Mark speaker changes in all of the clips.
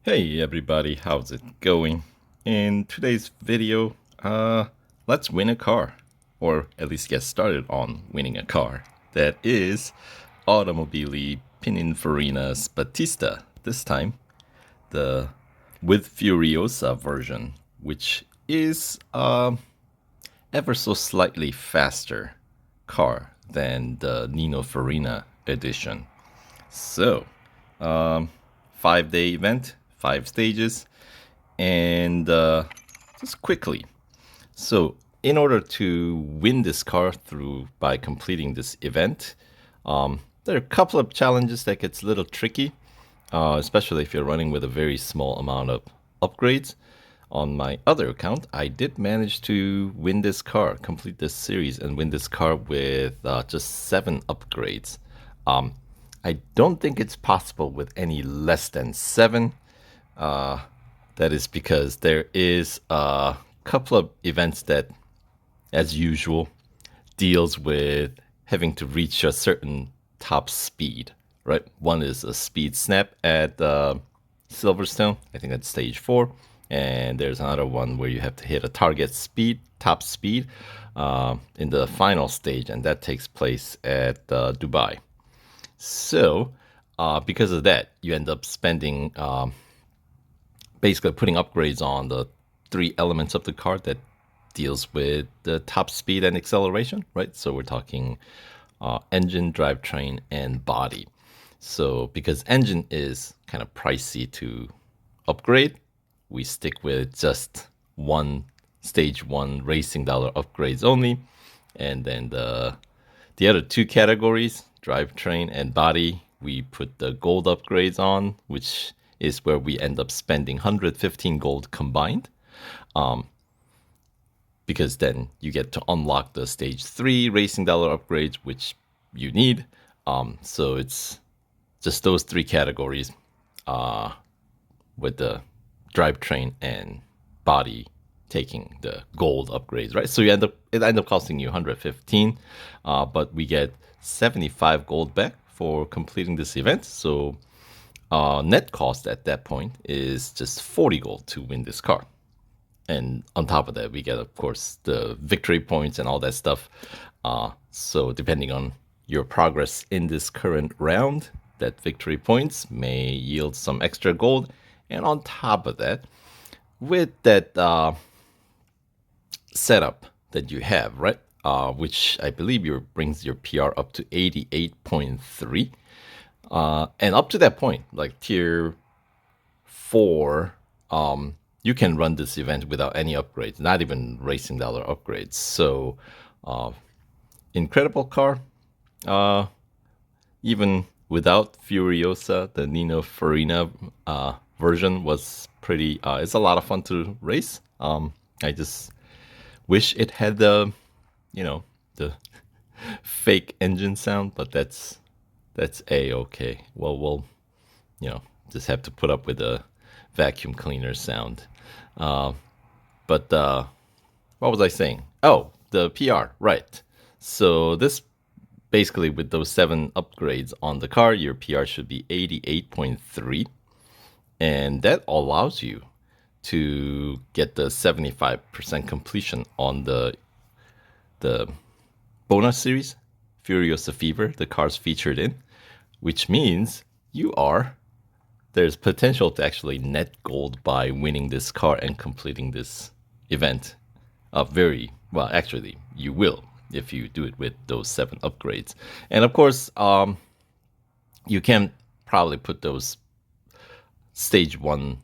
Speaker 1: Hey everybody, how's it going? In today's video, let's win a car, or at least get started on winning a car. That is Automobili Pininfarina's Battista, this time the with Furiosa version, which is ever so slightly faster car than the Nino Farina edition. So, 5-day event, 5 stages, and just quickly. So, in order to win this car through by completing this event, there are a couple of challenges that gets a little tricky, especially if you're running with a very small amount of upgrades. On my other account, I did manage to win this car, complete this series, and win this car with just 7 upgrades. I don't think it's possible with any less than 7. That is because there is a couple of events that, as usual, deals with having to reach a certain top speed, right? One is a speed snap at Silverstone. I think that's stage 4. And there's another one where you have to hit a target speed, top speed, in the final stage, and that takes place at Dubai. So, because of that, you end up spending basically putting upgrades on the 3 elements of the car that deals with the top speed and acceleration, right? So we're talking engine, drivetrain, and body. So because engine is kind of pricey to upgrade, we stick with just one stage 1 racing dollar upgrades only, and then the other 2 categories, drivetrain and body, we put the gold upgrades on, which is where we end up spending 115 gold combined. Because then you get to unlock the stage 3 racing dollar upgrades, which you need. So it's just those 3 categories with the drivetrain and body taking the gold upgrades, right? So it end up costing you 115, but we get 75 gold back for completing this event. So net cost at that point is just 40 gold to win this car. And on top of that, we get, of course, the victory points and all that stuff. So depending on your progress in this current round, that victory points may yield some extra gold. And on top of that, with that setup that you have, right? Which I believe brings your PR up to 88.3. And up to that point, like tier 4, you can run this event without any upgrades, not even racing dollar upgrades. So, incredible car. Even without Furiosa, the Nino Farina version was pretty. It's a lot of fun to race. I just wish it had the fake engine sound, but that's a-okay. Well, we'll just have to put up with the vacuum cleaner sound. But what was I saying? Oh, the PR, right. So this basically, with those 7 upgrades on the car, your PR should be 88.3. And that allows you to get the 75% completion on the bonus series, Furiosa Fever, the cars featured in, which means there's potential to actually net gold by winning this car and completing this event. Very well, actually, you will if you do it with those 7 upgrades. And of course, you can probably put those stage 1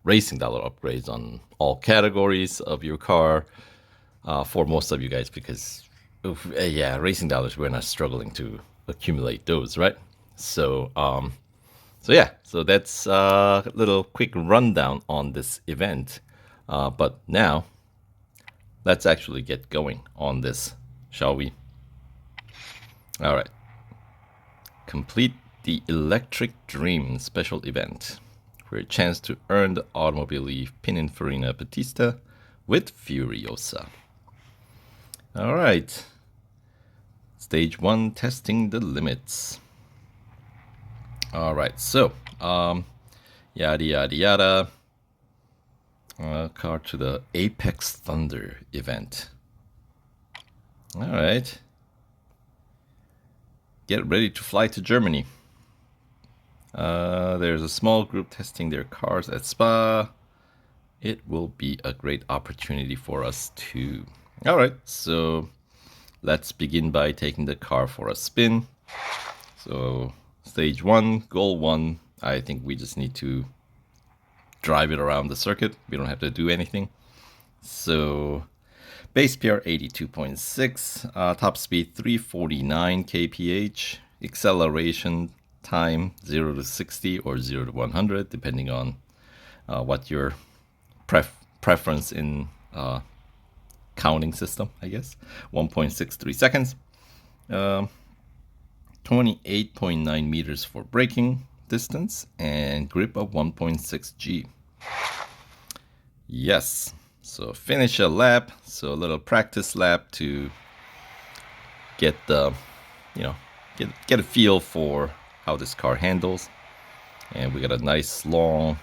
Speaker 1: racing dollar upgrades on all categories of your car for most of you guys, because racing dollars, we're not struggling to accumulate those, right? So so that's a little quick rundown on this event. But now, let's actually get going on this, shall we? All right. Complete the Electric Dream special event for a chance to earn the Automobili Pininfarina Battista with Furiosa. All right. Stage 1, testing the limits. All right, so Yada yada yada. Car to the Apex Thunder event. Alright. Get ready to fly to Germany. There's a small group testing their cars at Spa. It will be a great opportunity for us too. Alright, so let's begin by taking the car for a spin. So stage 1, goal 1, I think we just need to drive it around the circuit. We don't have to do anything. So base PR 82.6, top speed 349 kph, acceleration time 0 to 60 or 0 to 100 depending on what your preference in counting system, I guess. 1.63 seconds. 28.9 meters for braking distance and grip of 1.6 G. Yes, so finish a lap, so a little practice lap to get the, get a feel for how this car handles. And we got a nice long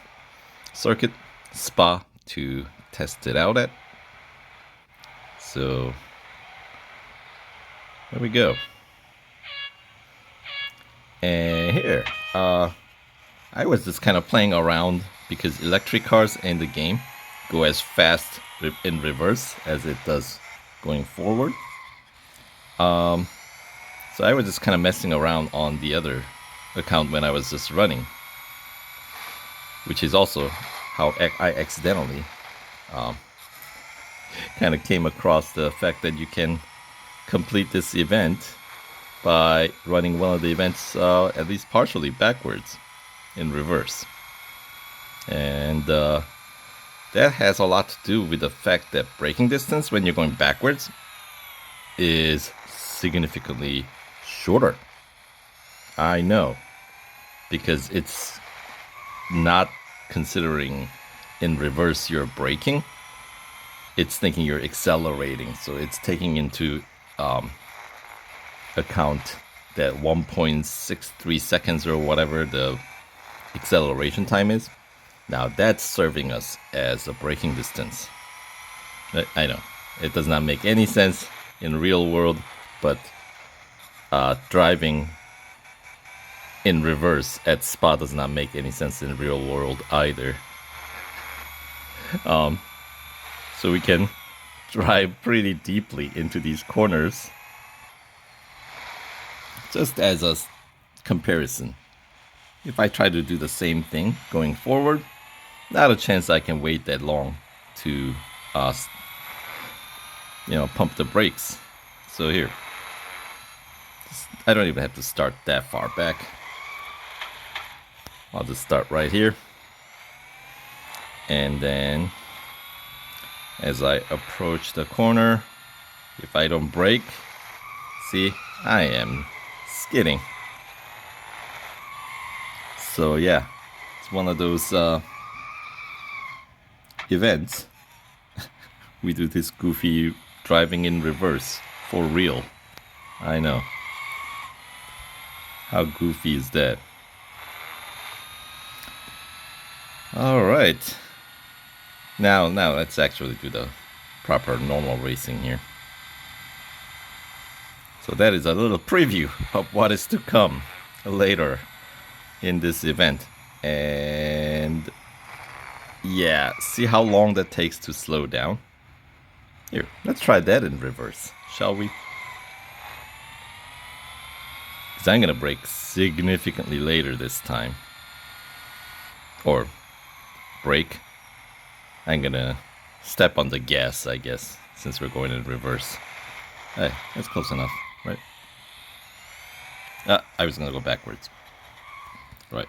Speaker 1: circuit, Spa, to test it out at. So there we go. And here, I was just kind of playing around because electric cars in the game go as fast in reverse as it does going forward. So I was just kind of messing around on the other account when I was just running, which is also how I accidentally kind of came across the fact that you can complete this event by running one of the events at least partially backwards in reverse. And that has a lot to do with the fact that braking distance when you're going backwards is significantly shorter. I know, because it's not considering in reverse you're braking, it's thinking you're accelerating, so it's taking into account that 1.63 seconds or whatever the acceleration time is. Now that's serving us as a braking distance. I know it does not make any sense in real world, but driving in reverse at Spa does not make any sense in real world either. So we can drive pretty deeply into these corners. Just as a comparison, if I try to do the same thing going forward, not a chance I can wait that long to, pump the brakes. So here, I don't even have to start that far back. I'll just start right here. And then as I approach the corner, if I don't brake, see, I am skidding. So yeah, it's one of those events. We do this goofy driving in reverse for real. I know. How goofy is that? Alright. Now let's actually do the proper normal racing here. So that is a little preview of what is to come later in this event. And yeah, see how long that takes to slow down? Here, let's try that in reverse, shall we? Because I'm gonna brake significantly later this time. Or brake. I'm gonna step on the gas, I guess, since we're going in reverse. Hey, that's close enough, right? I was gonna go backwards. Right.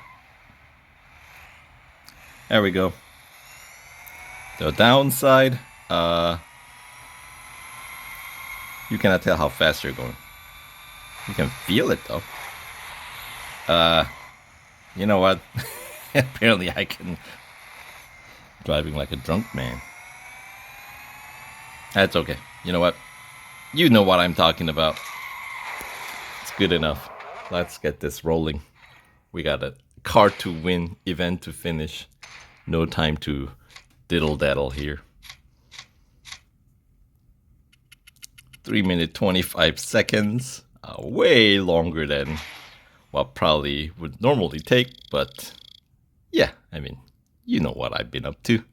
Speaker 1: There we go. The downside, you cannot tell how fast you're going. You can feel it though. You know what? Apparently I can. Driving like a drunk man. That's okay. You know what? You know what I'm talking about. It's good enough. Let's get this rolling. We got a car to win, event to finish. No time to diddle-daddle here. 3 minutes 25 seconds. Way longer than what probably would normally take, but yeah, I mean, you know what I've been up to.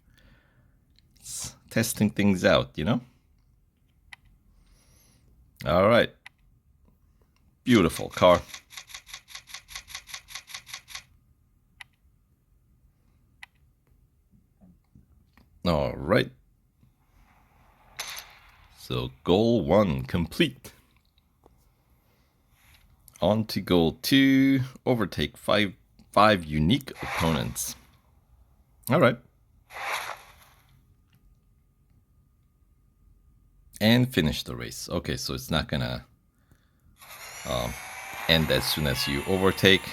Speaker 1: It's testing things out, you know? All right. Beautiful car. All right. So goal 1 complete. On to goal 2, overtake five unique opponents. All right. And finish the race. Okay, so it's not gonna end as soon as you overtake.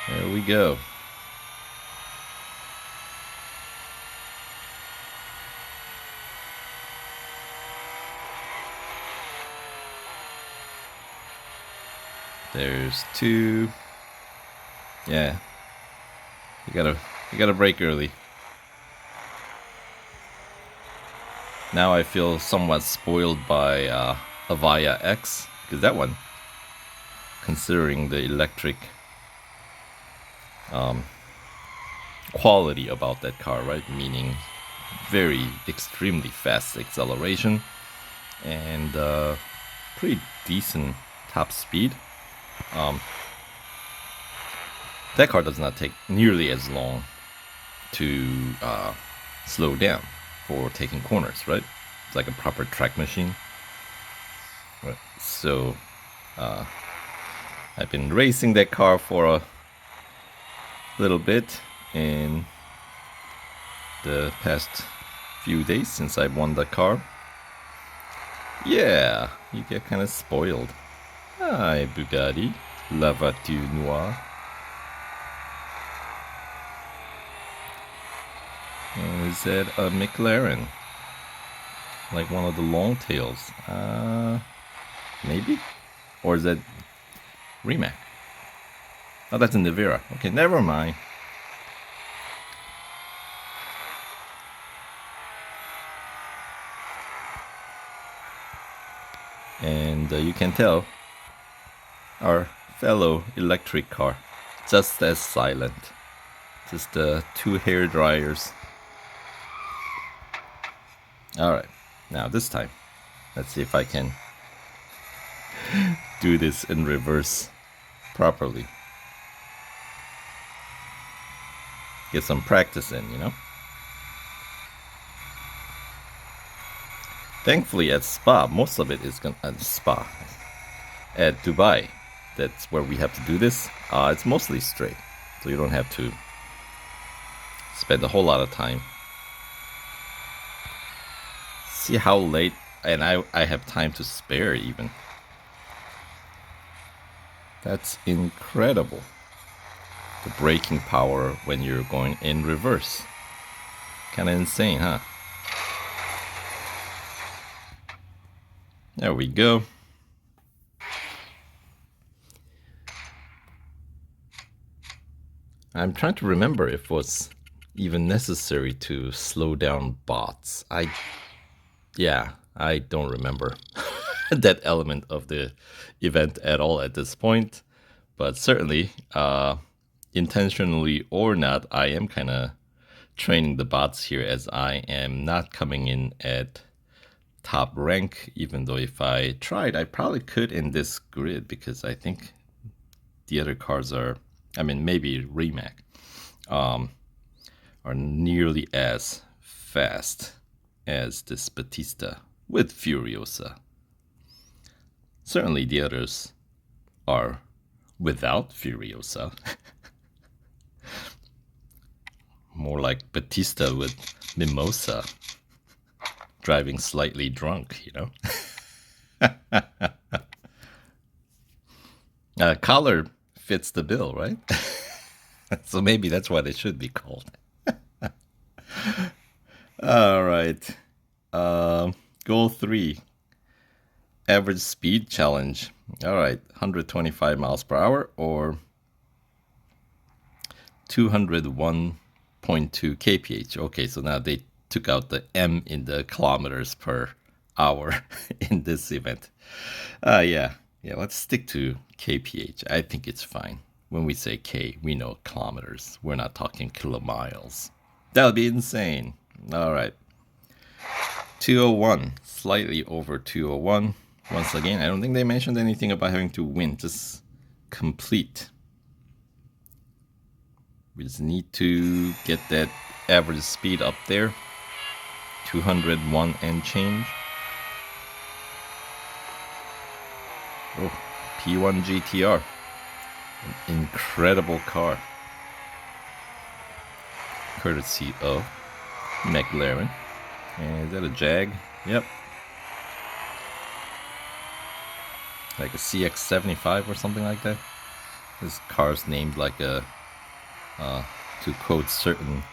Speaker 1: There we go. There's 2. Yeah. You gotta brake early. Now I feel somewhat spoiled by Avaya X, because that one, considering the electric quality about that car, right? Meaning very extremely fast acceleration and pretty decent top speed. That car does not take nearly as long to slow down for taking corners, right? It's like a proper track machine. Right. So I've been racing that car for a little bit in the past few days since I won the car. Yeah, you get kind of spoiled. Hi, Bugatti. La voiture noire. Is that a McLaren? Like one of the long tails? Maybe? Or is that Rimac? Oh, that's a Nevera. Okay, never mind. And you can tell our fellow electric car, just as silent. Just 2 hair dryers. Alright, now this time, let's see if I can do this in reverse properly. Get some practice in, you know? Thankfully at Spa, most of it is gonna... Spa. At Dubai, that's where we have to do this. It's mostly straight, so you don't have to spend a whole lot of time. See how late, and I have time to spare even. That's incredible. The braking power when you're going in reverse. Kinda insane, huh? There we go. I'm trying to remember if it was even necessary to slow down bots. I don't remember that element of the event at all at this point. But certainly, intentionally or not, I am kind of training the bots here, as I am not coming in at top rank, even though if I tried, I probably could in this grid, because I think the other cars are, I mean, maybe Rimac, are nearly as fast as this Battista with Furiosa. Certainly the others are without Furiosa. More like Battista with Mimosa, driving slightly drunk, you know? Collar fits the bill, right? So maybe that's what it should be called. All right. Goal 3. average speed challenge. All right, 125 miles per hour or 201.2 kph. Okay, so now they took out the M in the kilometers per hour in this event. Yeah, let's stick to kph. I think it's fine. When we say K, we know kilometers. We're not talking kilomiles. That would be insane. All right. 201, slightly over 201. Once again, I don't think they mentioned anything about having to win, just complete. We just need to get that average speed up there. 201 and change. Oh, P1 GTR. An incredible car. Courtesy of McLaren. And is that a Jag? Yep. Like a CX-75 or something like that. This car's named like a, to quote certain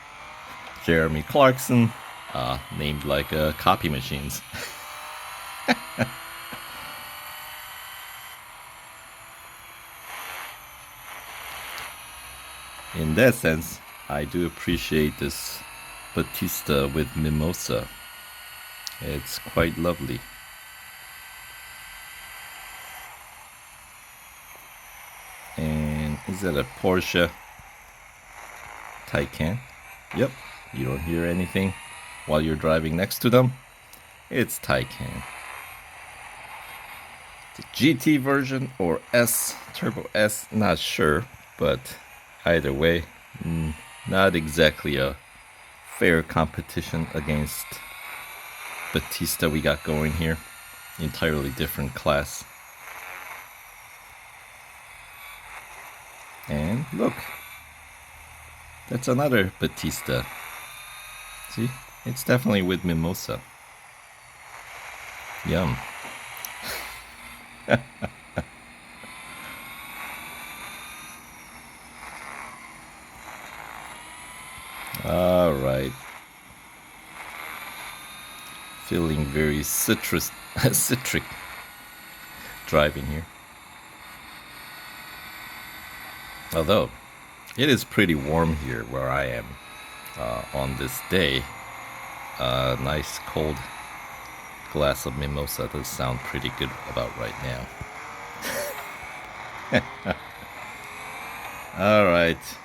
Speaker 1: Jeremy Clarkson, named like copy machines. In that sense, I do appreciate this Battista with Mimosa. It's quite lovely. And is that a Porsche Taycan? Yep, you don't hear anything while you're driving next to them. It's Taycan. The GT version or S, Turbo S, not sure, but either way, not exactly a fair competition against Battista we got going here. Entirely different class. And look, that's another Battista. See, it's definitely with Mimosa. Yum. All right. Feeling very citric driving here. Although, it is pretty warm here where I am on this day. Nice cold glass of mimosa does sound pretty good about right now. Alright.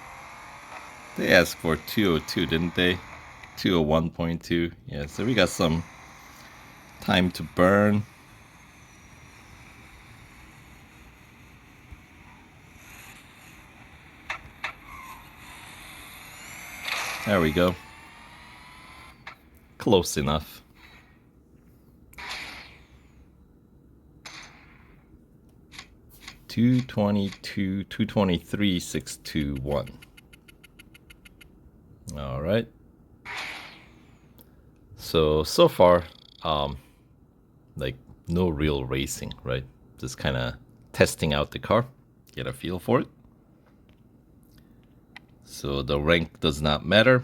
Speaker 1: They asked for 202, didn't they? 201.2. Yeah, so we got some time to burn. There we go. Close enough. $222, $223,621. All right. So far, like no real racing, right? Just kind of testing out the car, get a feel for it. So the rank does not matter.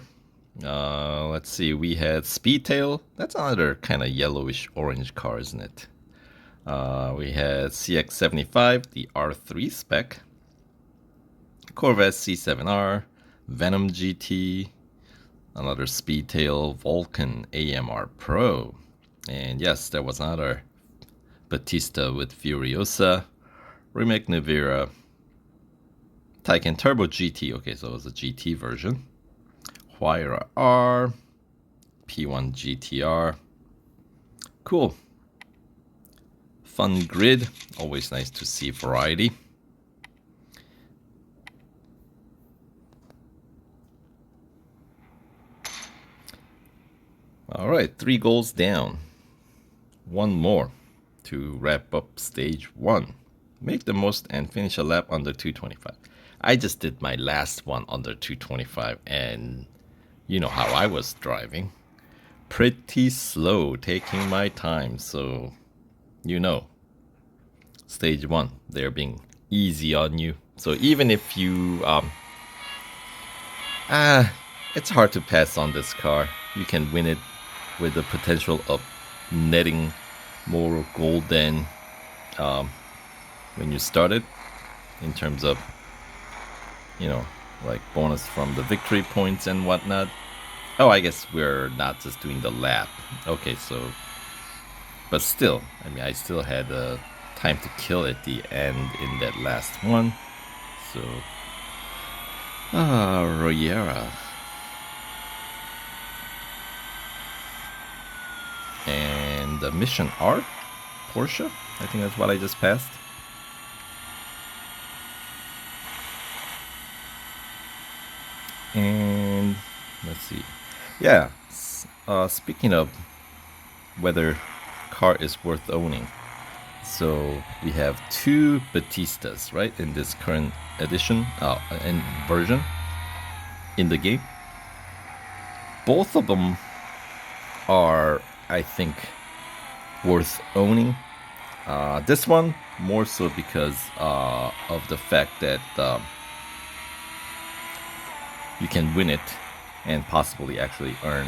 Speaker 1: Let's see, we had Speedtail. That's another kind of yellowish orange car, isn't it? We had CX-75, the R3 spec. Corvette C7R, Venom GT, another Speedtail, Vulcan AMR Pro. And yes, there was another Battista with Furiosa, Rimac Nevera, Taycan Turbo GT. Okay, so it was a GT version. Huayra R, P1 GTR. Cool. Fun grid. Always nice to see variety. All right, 3 goals down. One more to wrap up stage 1. Make the most and finish a lap under 225. I just did my last one under 225, and you know how I was driving. Pretty slow, taking my time, so you know. Stage 1, they're being easy on you. So even if you it's hard to pass on this car. You can win it with the potential of netting more gold than when you started, in terms of, like bonus from the victory points and whatnot. Oh, I guess we're not just doing the lap. Okay, so, but still, I mean, I still had time to kill at the end in that last one. So, Royera. And the mission art, Porsche. I think that's what I just passed. And let's see. Yeah, speaking of whether car is worth owning, so we have two Battistas, right, in this current edition and version in the game. Both of them are, I think, worth owning. This one more so because of the fact that you can win it and possibly actually earn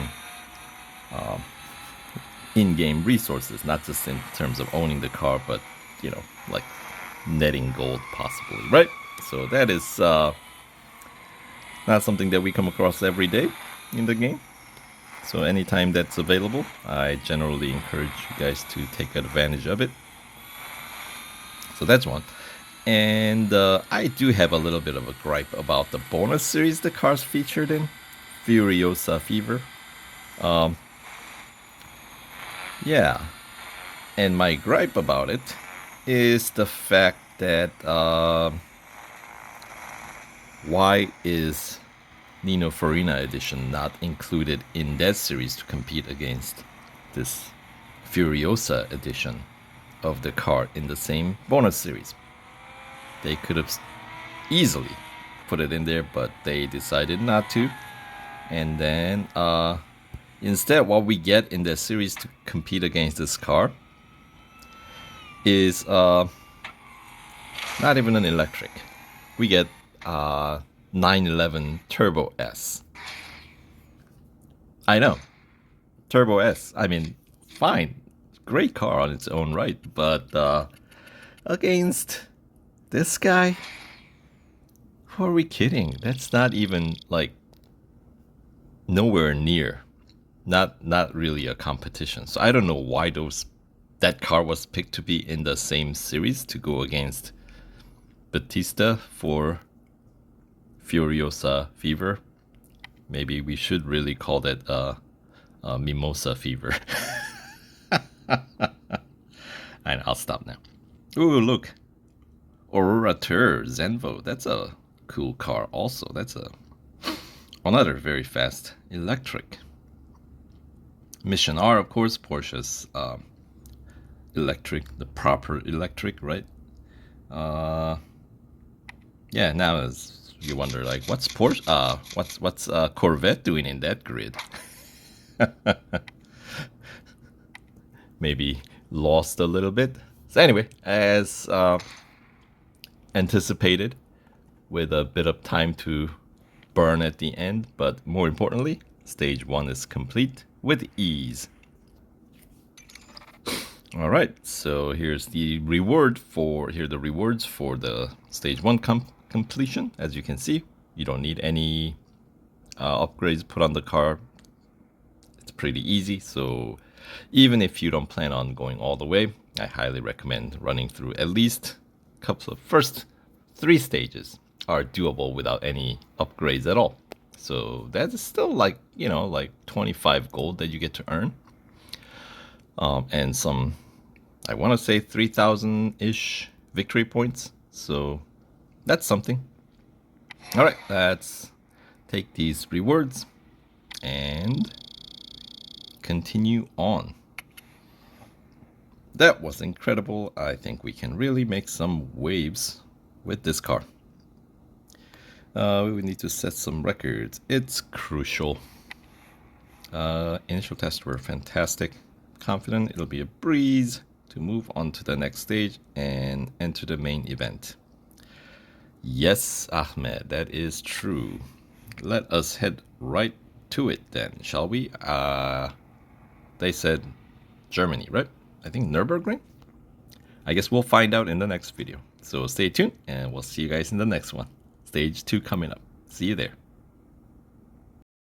Speaker 1: in-game resources, not just in terms of owning the car, but like netting gold possibly, right? So that is not something that we come across every day in the game. So anytime that's available, I generally encourage you guys to take advantage of it. So that's one. And I do have a little bit of a gripe about the bonus series the cars featured in Furiosa Fever. Yeah. And my gripe about it is the fact that why is Nino Farina edition not included in that series to compete against this Furiosa edition of the car in the same bonus series? They could have easily put it in there, but they decided not to. And then instead, what we get in the series to compete against this car is not even an electric. We get 911 Turbo S. I know, Turbo S. I mean, fine, great car on its own right, but against this guy, who are we kidding? That's not even like nowhere near, not really a competition. So I don't know why that car was picked to be in the same series to go against Battista for Furiosa Fever. Maybe we should really call that Mimosa Fever. I'll stop now. Ooh, look. Aurora Tour Zenvo. That's a cool car also. That's another very fast electric. Mission R, of course, Porsche's electric, the proper electric, right? Yeah, now as you wonder, like, what's Porsche? What's Corvette doing in that grid? Maybe lost a little bit. So anyway, as anticipated, with a bit of time to burn at the end, but more importantly, stage 1 is complete with ease. All right, so here's the rewards for the stage 1 completion. As you can see, you don't need any upgrades put on the car. It's pretty easy, so even if you don't plan on going all the way, I highly recommend running through at least a couple of first 3 stages are doable without any upgrades at all. So that's still like 25 gold that you get to earn, and some, I want to say 3,000-ish victory points. So that's something. All right, let's take these rewards and continue on. That was incredible. I think we can really make some waves with this car. We need to set some records. It's crucial. Initial tests were fantastic. Confident it'll be a breeze to move on to the next stage and enter the main event. Yes, Ahmed, that is true. Let us head right to it then, shall we? They said Germany, right? I think Nürburgring? I guess we'll find out in the next video. So stay tuned and we'll see you guys in the next one. Stage 2 coming up. See you there.